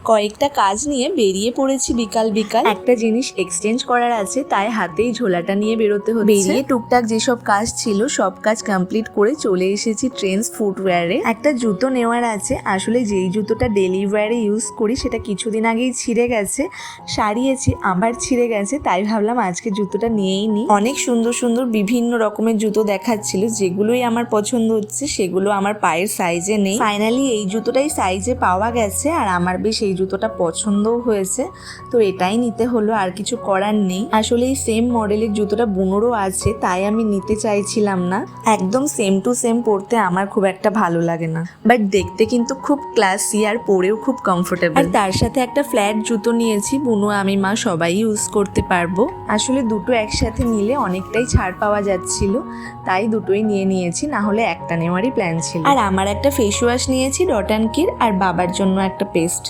কয়েকটা কাজ নিয়ে বেরিয়ে পড়েছি বিকাল বিকাল। একটা জিনিস এক্সচেঞ্জ করার আছে, তাই হাতেই ঝোলাটা নিয়ে বেরোতে হচ্ছে। বেরিয়ে টুকটাক যেসব কাজ ছিল সব কাজ কমপ্লিট করে চলে এসেছি ট্রেন্ডস ফুটওয়্যারে। একটা জুতো নেওয়ার আছে, আসলে যেই জুতোটা ডেলি ওয়্যারে ইউজ করি সেটা কিছুদিন আগেই ছিঁড়ে গেছে, সারিয়েছি আবার ছিঁড়ে গেছে, তাই ভাবলাম আজকে জুতোটা নিয়েই নিই। অনেক সুন্দর সুন্দর বিভিন্ন রকমের জুতো দেখাচ্ছিল, যেগুলোই আমার পছন্দ হচ্ছে সেগুলো আমার পায়ের সাইজে নেই। ফাইনালি এই জুতোটাই সাইজে পাওয়া গেছে আর আমার বেশ এই জুতোটা পছন্দও হয়েছে, তো এটাই নিতে হলো, আর কিছু করার নেই। আসলে এই সেম মডেলের জুতোটা বুনোরও আছে, তাই আমি নিতে চাইছিলাম না। একদম সেম টু সেম পরতে আমার খুব একটা ভালো লাগে না, বাট দেখতে কিন্তু খুব ক্লাসি আর পরেও খুব কমফোর্টেবল। আর তার সাথে একটা ফ্ল্যাট জুতো নিয়েছি, বুনো আমি মা সবাই ইউজ করতে পারবো। আসলে দুটো একসাথে নিলে অনেকটাই ছাড় পাওয়া যাচ্ছিল, তাই দুটোই নিয়ে নিয়েছি, না হলে একটা নেওয়ারই প্ল্যান ছিল। আর আমার একটা ফেস ওয়াশ নিয়েছি ডট অ্যান্ড কির, আর বাবার জন্য একটা পেস্ট।